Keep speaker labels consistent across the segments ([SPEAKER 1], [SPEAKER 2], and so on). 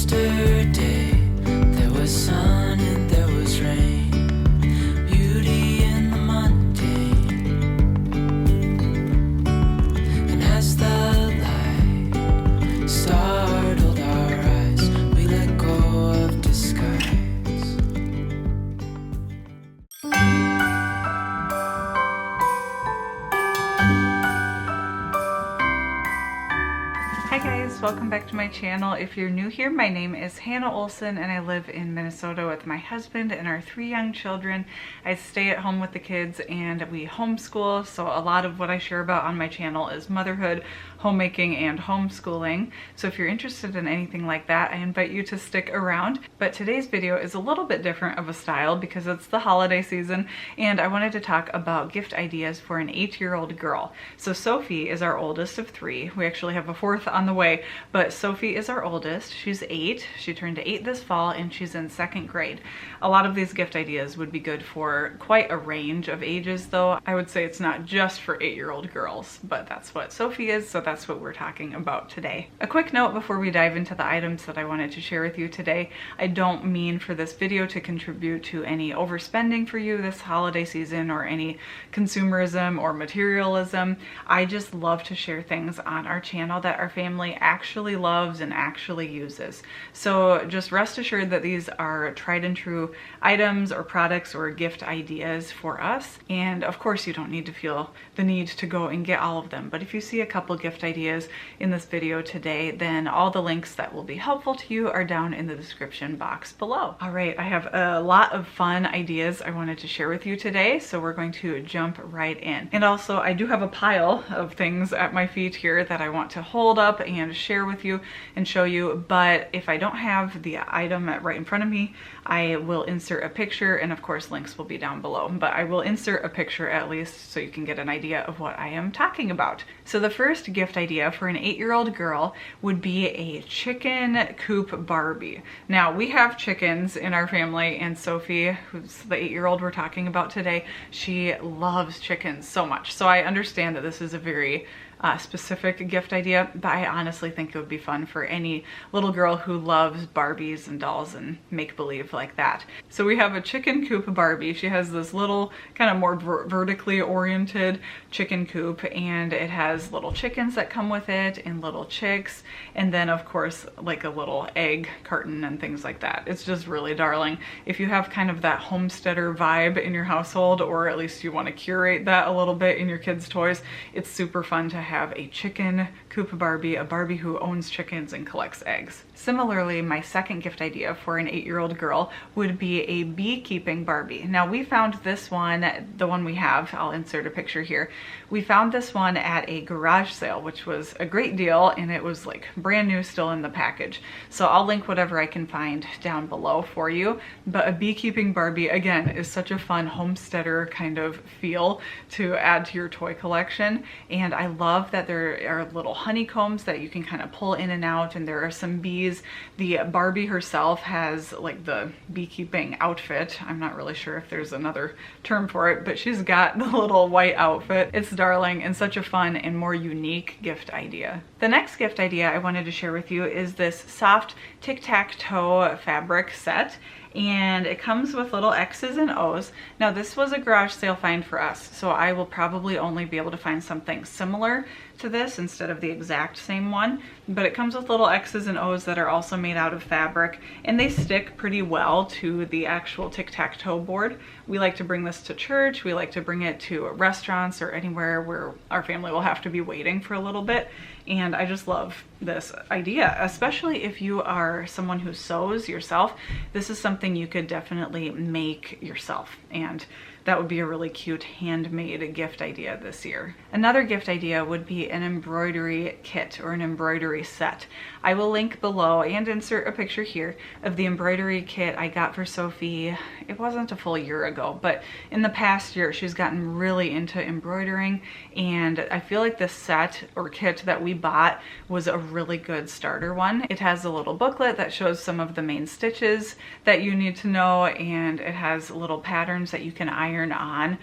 [SPEAKER 1] Yesterday there was sun and there was rain, beauty in the mundane. And as the light startled our eyes, we let go of disguise.
[SPEAKER 2] Hi guys, welcome back to my channel. If you're new here, my name is Hannah Olson and I live in Minnesota with my husband and our 3 young children. I stay at home with the kids and we homeschool, so a lot of what I share about on my channel is motherhood, homemaking, and homeschooling. So if you're interested in anything like that, I invite you to stick around. But today's video is a little bit different of a style because it's the holiday season and I wanted to talk about gift ideas for an 8-year-old girl. So Sophie is our oldest of 3. We actually have a 4th on the way, but Sophie is our oldest. She's 8. She turned 8 this fall and she's in 2nd grade. A lot of these gift ideas would be good for quite a range of ages though. I would say it's not just for 8-year-old girls, but that's what Sophie is, so that's what we're talking about today. A quick note before we dive into the items that I wanted to share with you today. I don't mean for this video to contribute to any overspending for you this holiday season or any consumerism or materialism. I just love to share things on our channel that our family actually loves and actually uses. So just rest assured that these are tried and true items or products or gift ideas for us. And of course you don't need to feel the need to go and get all of them, but if you see a couple gift ideas in this video today, then all the links that will be helpful to you are down in the description box below. All right, I have a lot of fun ideas I wanted to share with you today, so we're going to jump right in. And also I do have a pile of things at my feet here that I want to hold up and share with you and show you, but if I don't have the item right in front of me, I will insert a picture, and of course links will be down below, but I will insert a picture at least so you can get an idea of what I am talking about. So the first gift idea for an 8-year-old girl would be a chicken coop Barbie. Now we have chickens in our family, and Sophie, who's the 8-year-old we're talking about today, she loves chickens so much. So I understand that this is a very specific gift idea, but I honestly think it would be fun for any little girl who loves Barbies and dolls and make-believe like that. So we have a chicken coop Barbie. She has this little kind of more vertically oriented chicken coop, and it has little chickens that come with it and little chicks, and then of course like a little egg carton and things like that. It's just really darling. If you have kind of that homesteader vibe in your household, or at least you want to curate that a little bit in your kids' toys, it's super fun to have a chicken coop Barbie, a Barbie who owns chickens and collects eggs. Similarly, my second gift idea for an 8-year-old girl would be a beekeeping Barbie. Now we found this one, the one we have, I'll insert a picture here. We found this one at a garage sale, which was a great deal, and it was like brand new still in the package. So I'll link whatever I can find down below for you. But a beekeeping Barbie, again, is such a fun homesteader kind of feel to add to your toy collection. And I love that there are little honeycombs that you can kind of pull in and out, and there are some bees. The Barbie herself has like the beekeeping outfit. I'm not really sure if there's another term for it, but she's got the little white outfit. It's darling and such a fun and more unique gift idea. The next gift idea I wanted to share with you is this soft tic-tac-toe fabric set, and it comes with little X's and O's. Now this was a garage sale find for us, so I will probably only be able to find something similar to this instead of the exact same one, but it comes with little X's and O's that are also made out of fabric, and they stick pretty well to the actual tic-tac-toe board. We like to bring this to church, we like to bring it to restaurants or anywhere where our family will have to be waiting for a little bit, and I just love this idea, especially if you are someone who sews yourself. This is something you could definitely make yourself, and that would be a really cute handmade gift idea this year. Another gift idea would be an embroidery kit or an embroidery set. I will link below and insert a picture here of the embroidery kit I got for Sophie. It wasn't a full year ago, but in the past year she's gotten really into embroidering, and I feel like this set or kit that we bought was a really good starter one. It has a little booklet that shows some of the main stitches that you need to know, and it has little patterns that you can iron iron on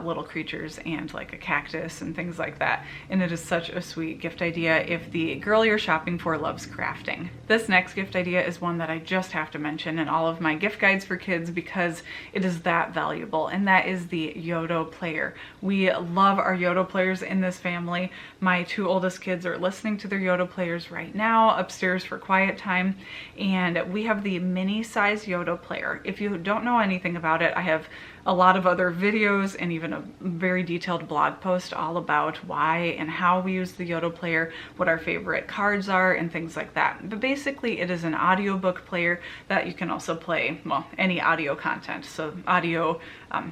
[SPEAKER 2] little creatures and like a cactus and things like that. And it is such a sweet gift idea if the girl you're shopping for loves crafting. This next gift idea is one that I just have to mention in all of my gift guides for kids because it is that valuable, and that is the Yoto player. We love our Yoto players in this family. My 2 oldest kids are listening to their Yoto players right now upstairs for quiet time, and we have the mini size Yoto player. If you don't know anything about it, I have a lot of other videos and even a very detailed blog post all about why and how we use the Yoto player, what our favorite cards are, and things like that. But basically it is an audiobook player that you can also play, well, any audio content, so audio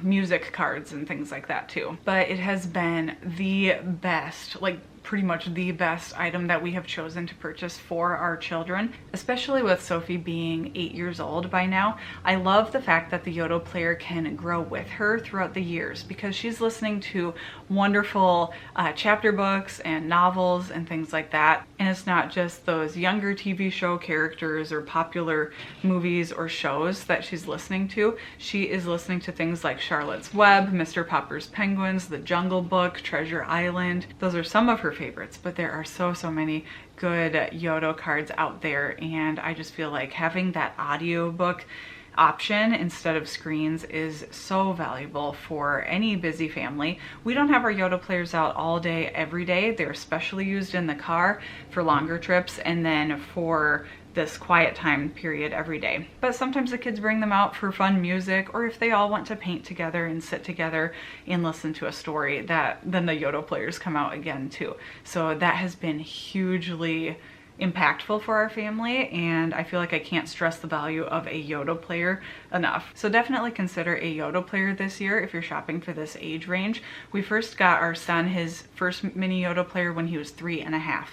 [SPEAKER 2] music cards and things like that too. But it has been the best, like pretty much the best item that we have chosen to purchase for our children, especially with Sophie being 8 years old by now. I love the fact that the Yoto player can grow with her throughout the years because she's listening to wonderful chapter books and novels and things like that. And it's not just those younger TV show characters or popular movies or shows that she's listening to. She is listening to things like Charlotte's Web, Mr. Popper's Penguins, The Jungle Book, Treasure Island. Those are some of her favorites, but there are so many good Yoto cards out there, and I just feel like having that audiobook option instead of screens is so valuable for any busy family. We don't have our Yoto players out all day every day. They're especially used in the car for longer trips and then for this quiet time period every day. But sometimes the kids bring them out for fun music, or if they all want to paint together and sit together and listen to a story, that then the Yoto players come out again too. So that has been hugely impactful for our family, and I feel like I can't stress the value of a Yoto player enough. So definitely consider a Yoto player this year if you're shopping for this age range. We first got our son his first mini Yoto player when he was 3.5.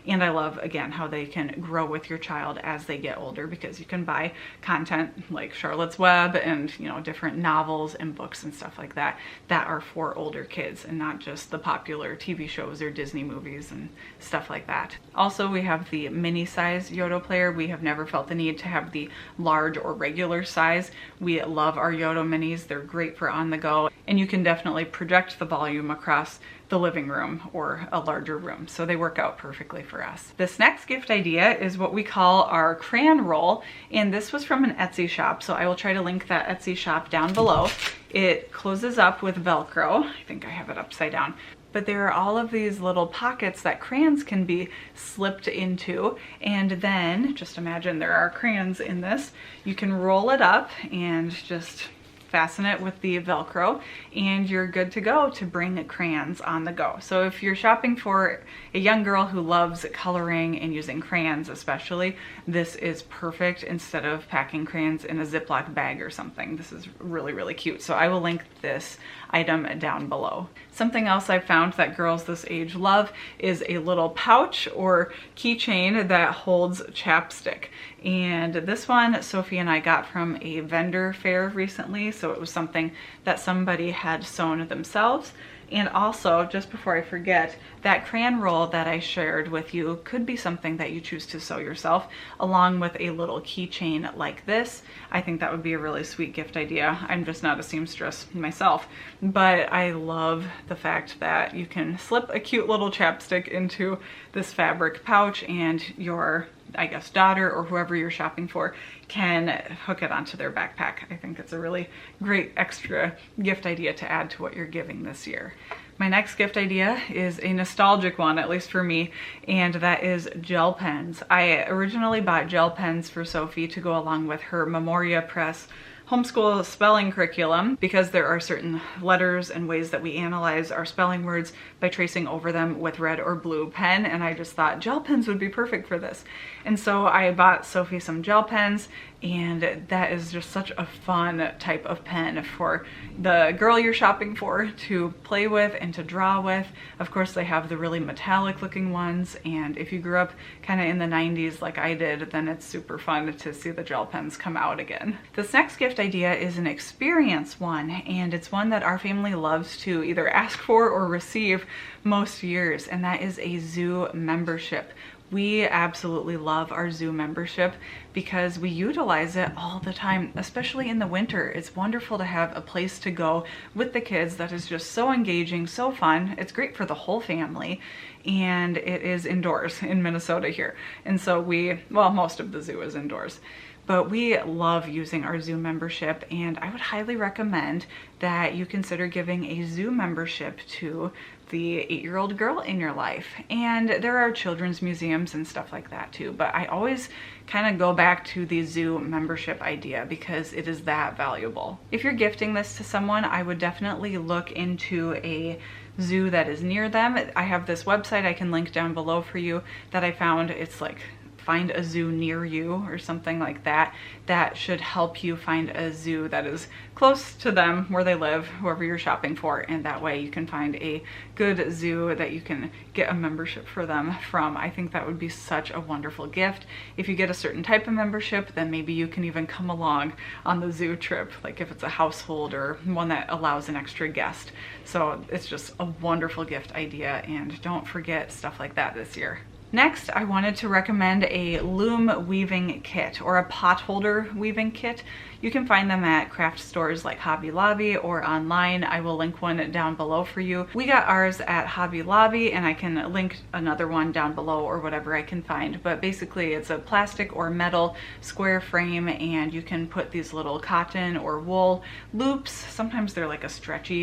[SPEAKER 2] And I love, again, how they can grow with your child as they get older, because you can buy content like Charlotte's Web and, you know, different novels and books and stuff like that that are for older kids and not just the popular TV shows or Disney movies and stuff like that. Also, we have the mini size Yoto player. We have never felt the need to have the large or regular size. We love our Yoto minis. They're great for on the go, and you can definitely project the volume across the living room or a larger room, so they work out perfectly for us. This next gift idea is what we call our crayon roll, and this was from an Etsy shop, so I will try to link that Etsy shop down below. It closes up with Velcro. I think I have it upside down. But there are all of these little pockets that crayons can be slipped into, and then just imagine there are crayons in this. You can roll it up and just fasten it with the Velcro, and you're good to go to bring crayons on the go. So if you're shopping for a young girl who loves coloring and using crayons especially, this is perfect instead of packing crayons in a Ziploc bag or something. This is really cute. So I will link this item down below. Something else I've found that girls this age love is a little pouch or keychain that holds chapstick. And this one Sophie and I got from a vendor fair recently, so it was something that somebody had sewn themselves. And also, just before I forget, that crayon roll that I shared with you could be something that you choose to sew yourself, along with a little keychain like this. I think that would be a really sweet gift idea. I'm just not a seamstress myself, but I love the fact that you can slip a cute little chapstick into this fabric pouch, and your, I guess, daughter or whoever you're shopping for can hook it onto their backpack. I think it's a really great extra gift idea to add to what you're giving this year. My next gift idea is a nostalgic one, at least for me, and that is gel pens. I originally bought gel pens for Sophie to go along with her Memoria Press homeschool spelling curriculum, because there are certain letters and ways that we analyze our spelling words by tracing over them with red or blue pen, and I just thought gel pens would be perfect for this. And so I bought Sophie some gel pens, and that is just such a fun type of pen for the girl you're shopping for to play with and to draw with. Of course, they have the really metallic looking ones, and if you grew up kind of in the 90s like I did, then it's super fun to see the gel pens come out again. This next gift idea is an experience one, and it's one that our family loves to either ask for or receive most years, and that is a zoo membership. We absolutely love our zoo membership because we utilize it all the time, especially in the winter. It's wonderful to have a place to go with the kids that is just so engaging, so fun. It's great for the whole family, and it is indoors in Minnesota here. And so most of the zoo is indoors. But we love using our zoo membership, and I would highly recommend that you consider giving a zoo membership to the 8-year-old girl in your life. And there are children's museums and stuff like that too, but I always kind of go back to the zoo membership idea because it is that valuable. If you're gifting this to someone, I would definitely look into a zoo that is near them. I have this website I can link down below for you that I found. It's like Find a Zoo Near You or something like that. That should help you find a zoo that is close to them where they live, whoever you're shopping for, and that way you can find a good zoo that you can get a membership for them from. I think that would be such a wonderful gift. If you get a certain type of membership, then maybe you can even come along on the zoo trip, like if it's a household or one that allows an extra guest. So it's just a wonderful gift idea, and don't forget stuff like that this year. Next, I wanted to recommend a loom weaving kit or a pot holder weaving kit. You can find them at craft stores like Hobby Lobby or online. I will link one down below for you. We got ours at Hobby Lobby, and I can link another one down below or whatever I can find. But basically it's a plastic or metal square frame, and you can put these little cotton or wool loops. Sometimes they're like a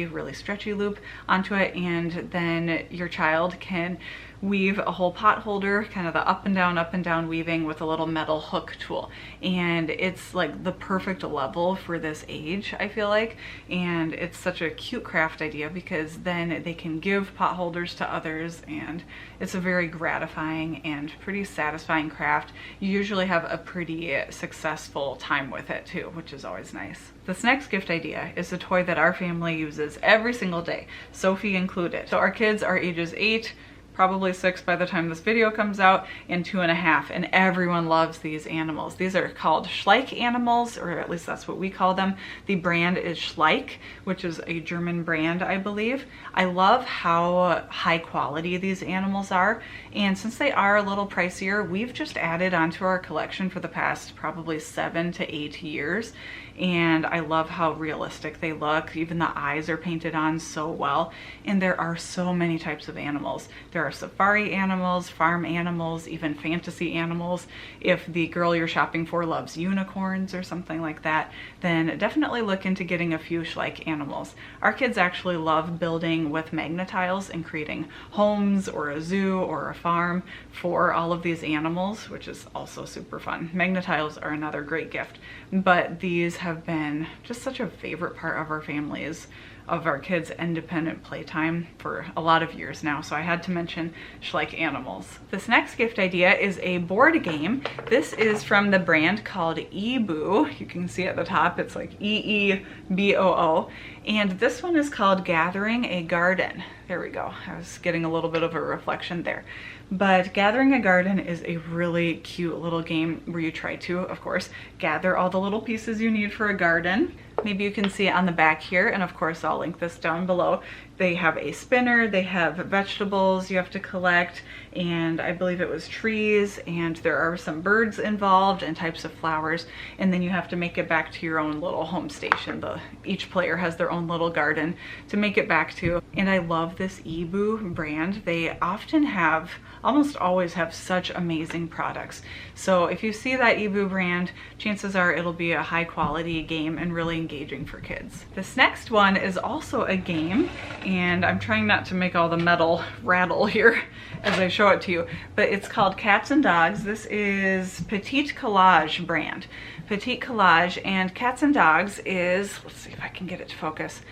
[SPEAKER 2] really stretchy loop onto it, and then your child can weave a whole pot holder, kind of the up and down weaving with a little metal hook tool. And it's like the perfect level for this age, I feel like. And it's such a cute craft idea because then they can give pot holders to others, and it's a very gratifying and pretty satisfying craft. You usually have a pretty successful time with it too, which is always nice. This next gift idea is a toy that our family uses every single day, Sophie included. So our kids are ages 8, probably 6 by the time this video comes out, and 2.5, and everyone loves these animals. These are called Schleich animals, or at least that's what we call them. The brand is Schleich, which is a German brand, I believe. I love how high quality these animals are, and since they are a little pricier, we've just added onto our collection for the past probably 7 to 8 years. And I love how realistic they look. Even the eyes are painted on so well. And there are so many types of animals. There are safari animals, farm animals, even fantasy animals. If the girl you're shopping for loves unicorns or something like that, then definitely look into getting a few Schleich animals. Our kids actually love building with Magna-Tiles and creating homes or a zoo or a farm for all of these animals, which is also super fun. Magna-Tiles are another great gift, but these have been just such a favorite part of our families, of our kids' independent playtime for a lot of years now, so I had to mention Schleich animals. This next gift idea is a board game. This is from the brand called EeBoo. You can see at the top it's like EEBOO, and this one is called Gathering a Garden. There we go. I was getting a little bit of a reflection there. But Gathering a Garden is a really cute little game where you try to, of course, gather all the little pieces you need for a garden. Maybe you can see it on the back here, and of course I'll link this down below. They have a spinner, they have vegetables you have to collect, and I believe it was trees, and there are some birds involved and types of flowers, and then you have to make it back to your own little home station. Each player has their own little garden to make it back to. And I love this EeBoo brand. They often have, almost always have, such amazing products. So if you see that EeBoo brand, chances are it'll be a high quality game and really engaging for kids. This next one is also a game, and I'm trying not to make all the metal rattle here as I show it to you, but it's called Cats and Dogs. This is Petite Collage brand. Petite Collage, and Cats and Dogs is, let's see if I can get it to focus.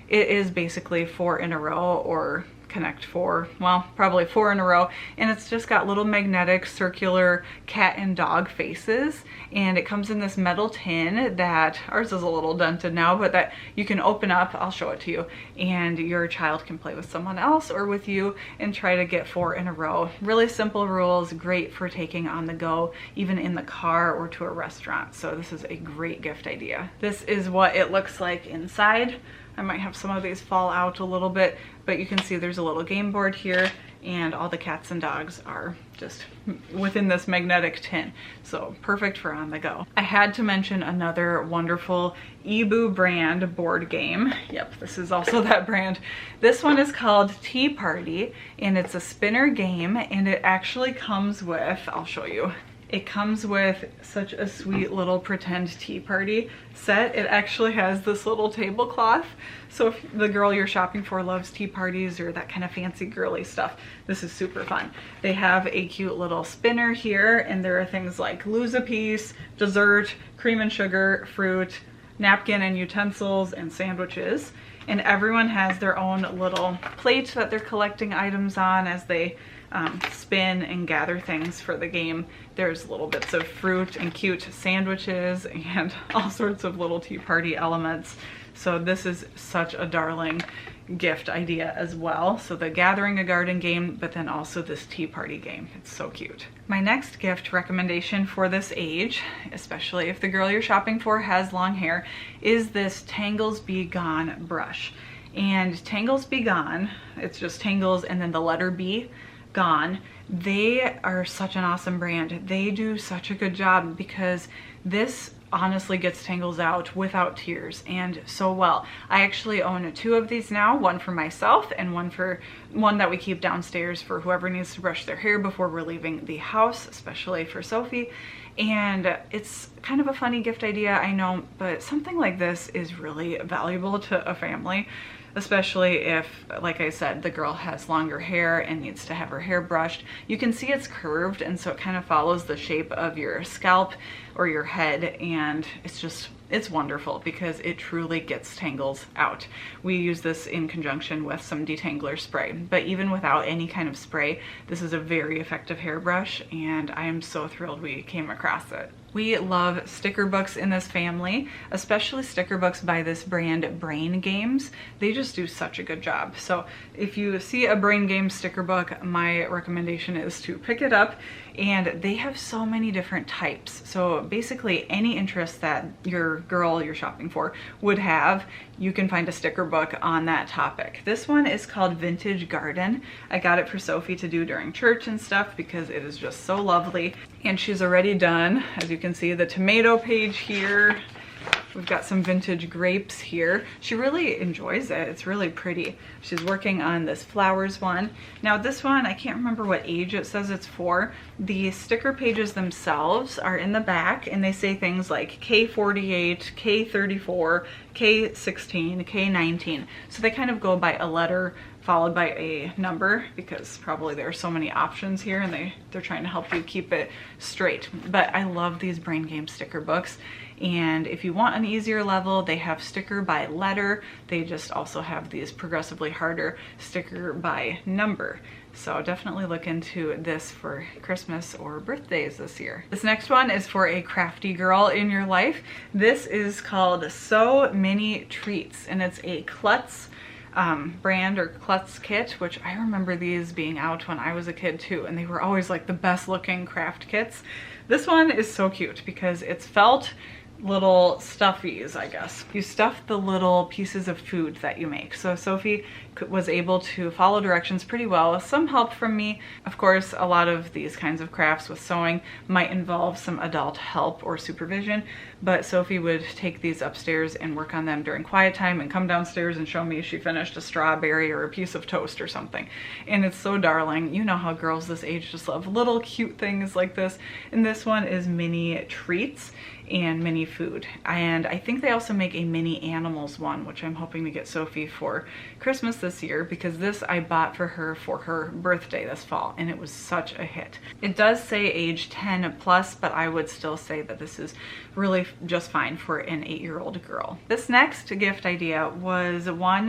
[SPEAKER 2] It is basically 4 in a row, or Connect 4, well, probably 4 in a row, and it's just got little magnetic circular cat and dog faces, and it comes in this metal tin that, ours is a little dented now, but that you can open up, I'll show it to you, and your child can play with someone else or with you and try to get 4 in a row. Really simple rules, great for taking on the go, even in the car or to a restaurant. So this is a great gift idea. This is what it looks like inside. I might have some of these fall out a little bit, but you can see there's a little game board here, and all the cats and dogs are just within this magnetic tin. So perfect for on the go. I had to mention another wonderful Ebu brand board game. Yep, this is also that brand. This one is called Tea Party, and it's a spinner game, and it actually comes with, I'll show you. It comes with such a sweet little pretend tea party set. It actually has this little tablecloth. So if the girl you're shopping for loves tea parties or that kind of fancy girly stuff, this is super fun. They have a cute little spinner here, and there are things like lose a piece, dessert, cream and sugar, fruit, napkin and utensils, and sandwiches. And everyone has their own little plate that they're collecting items on as they spin and gather things for the game. There's little bits of fruit and cute sandwiches and all sorts of little tea party elements. So this is such a darling gift idea as well. So the Gathering a Garden game, but then also this tea party game. It's so cute. My next gift recommendation for this age, especially if the girl you're shopping for has long hair, is this Tangles Be Gone brush. And Tangles Be Gone, it's just Tangles and then the letter B, Gone. They are such an awesome brand. They do such a good job because this honestly gets tangles out without tears and so well. I actually own 2 of these now, one for myself and one that we keep downstairs for whoever needs to brush their hair before we're leaving the house, especially for Sophie. And it's kind of a funny gift idea, I know, but something like this is really valuable to a family, especially if, like I said, the girl has longer hair and needs to have her hair brushed. You can see it's curved, and so it kind of follows the shape of your scalp or your head, and it's wonderful because it truly gets tangles out. We use this in conjunction with some detangler spray, but even without any kind of spray, this is a very effective hairbrush, and I am so thrilled we came across it. We love sticker books in this family, especially sticker books by this brand Brain Games. They just do such a good job. So if you see a Brain Games sticker book, my recommendation is to pick it up, and they have so many different types. So basically any interest that your girl you're shopping for would have, you can find a sticker book on that topic. This one is called Vintage Garden. I got it for Sophie to do during church and stuff because it is just so lovely. And she's already done, as you can see, the tomato page here. We've got some vintage grapes here. She really enjoys it. It's really pretty. She's working on this flowers one. Now this one, I can't remember what age it says it's for. The sticker pages themselves are in the back, and they say things like K48, K34, K16, K19. So they kind of go by a letter followed by a number because probably there are so many options here, and they're trying to help you keep it straight. But I love these Brain Game sticker books. And if you want an easier level, they have sticker by letter. They just also have these progressively harder sticker by number. So definitely look into this for Christmas or birthdays this year. This next one is for a crafty girl in your life. This is called So Many Treats, and it's a Klutz brand or Klutz kit, which I remember these being out when I was a kid too, and they were always like the best looking craft kits. This one is so cute because it's felt little stuffies, I guess. You stuff the little pieces of food that you make. So Sophie was able to follow directions pretty well with some help from me. Of course, a lot of these kinds of crafts with sewing might involve some adult help or supervision, but Sophie would take these upstairs and work on them during quiet time and come downstairs and show me she finished a strawberry or a piece of toast or something. And it's so darling. You know how girls this age just love little cute things like this. And this one is mini treats and mini food. And I think they also make a mini animals one, which I'm hoping to get Sophie for Christmas this year, because this I bought for her birthday this fall, and it was such a hit. It does say age 10 plus, but I would still say that this is really just fine for an 8-year-old girl. This next gift idea was one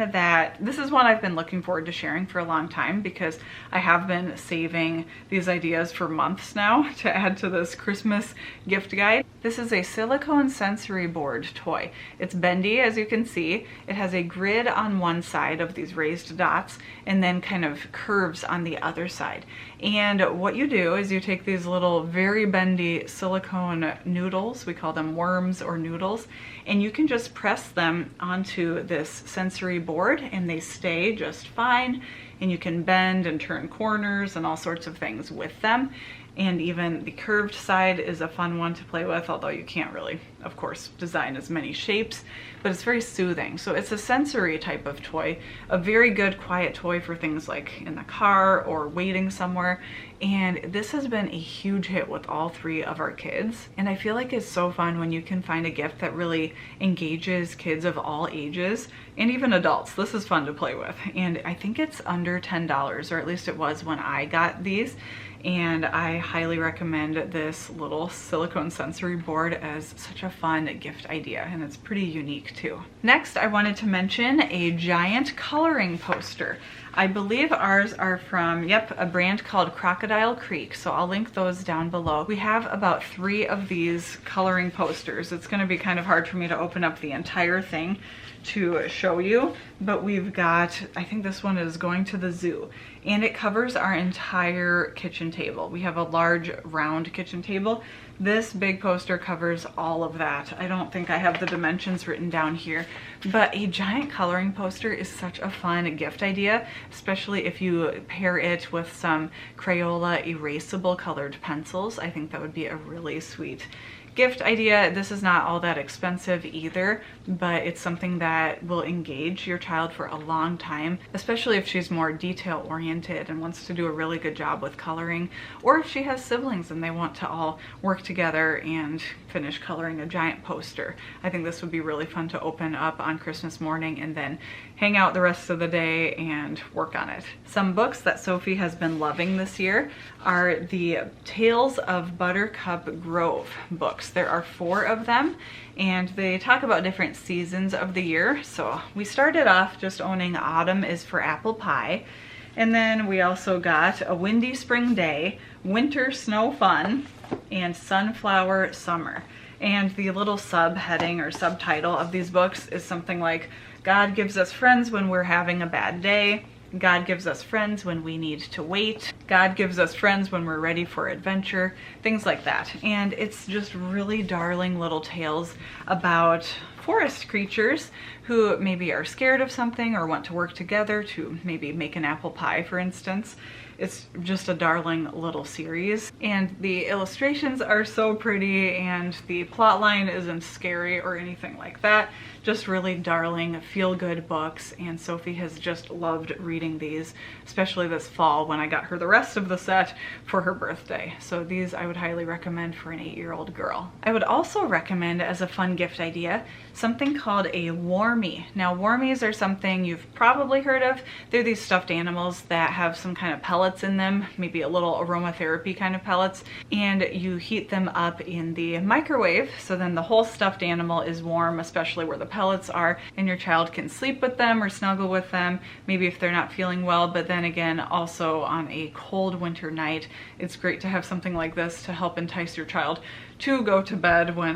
[SPEAKER 2] this is one I've been looking forward to sharing for a long time, because I have been saving these ideas for months now to add to this Christmas gift guide. This is a silicone sensory board toy. It's bendy, as you can see. It has a grid on one side of these raised dots and then kind of curves on the other side. And what you do is you take these little very bendy silicone noodles, we call them worms or noodles, and you can just press them onto this sensory board and they stay just fine. And you can bend and turn corners and all sorts of things with them. And even the curved side is a fun one to play with, although you can't really, of course, design as many shapes, but it's very soothing. So it's a sensory type of toy, a very good quiet toy for things like in the car or waiting somewhere. And this has been a huge hit with all three of our kids. And I feel like it's so fun when you can find a gift that really engages kids of all ages and even adults. This is fun to play with. And I think it's under $10, or at least it was when I got these. And I highly recommend this little silicone sensory board as such a fun gift idea, and it's pretty unique too. Next, I wanted to mention a giant coloring poster. I believe ours are from, a brand called Crocodile Creek, so I'll link those down below. We have about 3 of these coloring posters. It's going to be kind of hard for me to open up the entire thing to show you, but we've got, I think this one is Going to the Zoo, and it covers our entire kitchen table. We have a large round kitchen table. This big poster covers all of that. I don't think I have the dimensions written down here, but a giant coloring poster is such a fun gift idea, especially if you pair it with some Crayola erasable colored pencils. I think that would be a really sweet gift idea. This is not all that expensive either, but it's something that will engage your child for a long time, especially if she's more detail oriented and wants to do a really good job with coloring, or if she has siblings and they want to all work together and finish coloring a giant poster. I think this would be really fun to open up on Christmas morning and then hang out the rest of the day and work on it. Some books that Sophie has been loving this year are the Tales of Buttercup Grove books. There are 4 of them, and they talk about different seasons of the year. So we started off just owning Autumn is for Apple Pie, and then we also got A Windy Spring Day, Winter Snow Fun, and Sunflower Summer. And the little subheading or subtitle of these books is something like, God gives us friends when we're having a bad day. God gives us friends when we need to wait. God gives us friends when we're ready for adventure, things like that. And it's just really darling little tales about forest creatures who maybe are scared of something or want to work together to maybe make an apple pie, for instance. It's just a darling little series, and the illustrations are so pretty, and the plot line isn't scary or anything like that. Just really darling, feel-good books, and Sophie has just loved reading these, especially this fall when I got her the rest of the set for her birthday. So these I would highly recommend for an 8-year-old girl. I would also recommend, as a fun gift idea, something called a Warmie. Now, Warmies are something you've probably heard of. They're these stuffed animals that have some kind of pellets in them, maybe a little aromatherapy kind of pellets, and you heat them up in the microwave, so then the whole stuffed animal is warm, especially where the pellets are, and your child can sleep with them or snuggle with them, maybe if they're not feeling well. But then again, also on a cold winter night, it's great to have something like this to help entice your child to go to bed when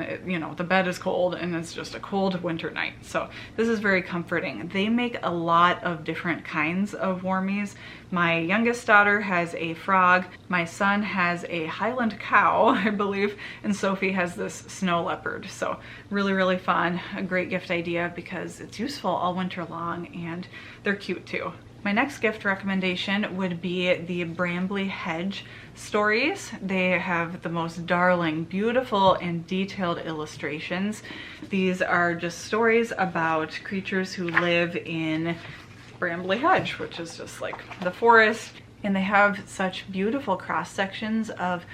[SPEAKER 2] the bed is cold and it's just a cold winter night. So this is very comforting. They make a lot of different kinds of Warmies. My youngest daughter has a frog, my son has a Highland cow, I believe, and Sophie has this snow leopard. So really, really fun, a great gift idea because it's useful all winter long and they're cute too. My next gift recommendation would be the Brambley Hedge stories. They have the most darling, beautiful, and detailed illustrations. These are just stories about creatures who live in Brambley Hedge, which is just like the forest. And they have such beautiful cross sections of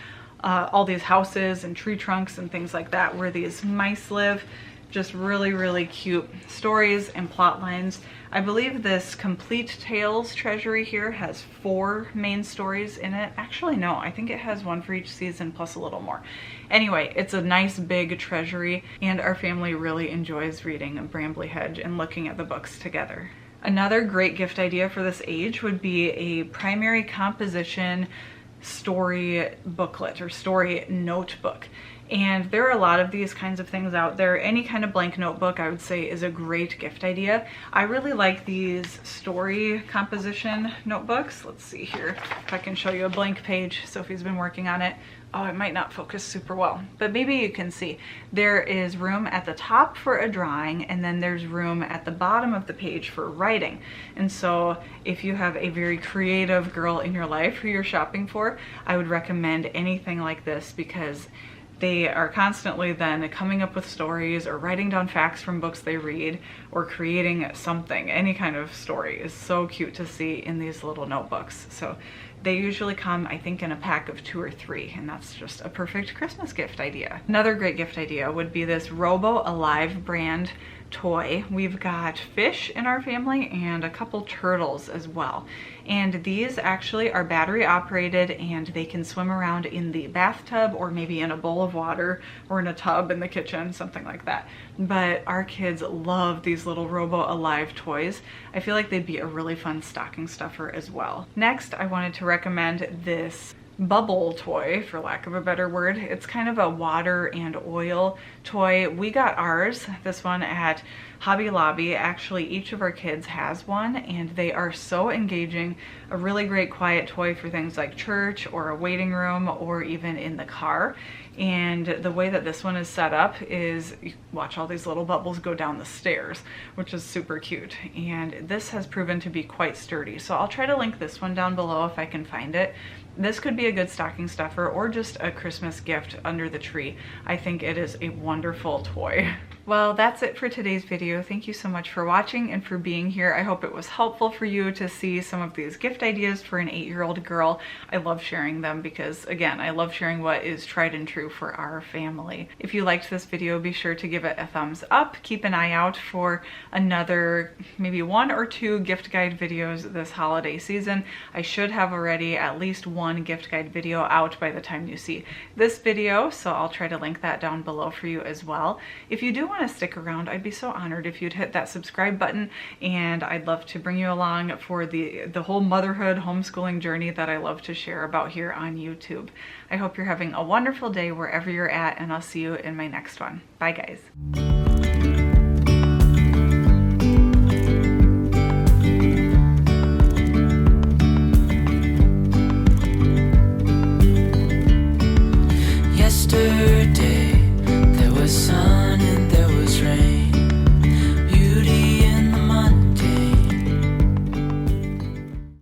[SPEAKER 2] all these houses and tree trunks and things like that where these mice live. Just really, really cute stories and plot lines. I believe this Complete Tales treasury here has 4 main stories in it. Actually, no, I think it has 1 for each season plus a little more. Anyway, it's a nice big treasury, and our family really enjoys reading Brambley Hedge and looking at the books together. Another great gift idea for this age would be a primary composition story booklet or story notebook. And there are a lot of these kinds of things out there. Any kind of blank notebook I would say is a great gift idea. I really like these story composition notebooks. Let's see here if I can show you a blank page. Sophie's been working on it. Oh, it might not focus super well, but maybe you can see. There is room at the top for a drawing, and then there's room at the bottom of the page for writing. And so if you have a very creative girl in your life who you're shopping for, I would recommend anything like this, because they are constantly then coming up with stories or writing down facts from books they read or creating something. Any kind of story is so cute to see in these little notebooks. So they usually come, I think, in a pack of 2 or 3, and that's just a perfect Christmas gift idea. Another great gift idea would be this Robo Alive brand toy. We've got fish in our family and a couple turtles as well. And these actually are battery operated, and they can swim around in the bathtub or maybe in a bowl of water or in a tub in the kitchen, something like that. But our kids love these little Robo Alive toys. I feel like they'd be a really fun stocking stuffer as well. Next, I wanted to recommend this bubble toy, for lack of a better word. It's kind of a water and oil toy. We got ours, this one, at Hobby Lobby. Actually, each of our kids has one, and they are so engaging. A really great quiet toy for things like church or a waiting room or even in the car. And the way that this one is set up is you watch all these little bubbles go down the stairs, which is super cute. And this has proven to be quite sturdy. So I'll try to link this one down below if I can find it. This could be a good stocking stuffer or just a Christmas gift under the tree. I think it is a wonderful toy. Well, that's it for today's video. Thank you so much for watching and for being here. I hope it was helpful for you to see some of these gift ideas for an 8-year-old girl. I love sharing them because, again, I love sharing what is tried and true for our family. If you liked this video, be sure to give it a thumbs up. Keep an eye out for another maybe 1 or 2 gift guide videos this holiday season. I should have already at least 1 gift guide video out by the time you see this video, so I'll try to link that down below for you as well. If you do want to stick around, I'd be so honored if you'd hit that subscribe button, and I'd love to bring you along for the whole motherhood homeschooling journey that I love to share about here on YouTube. I hope you're having a wonderful day wherever you're at, and I'll see you in my next one. Bye guys.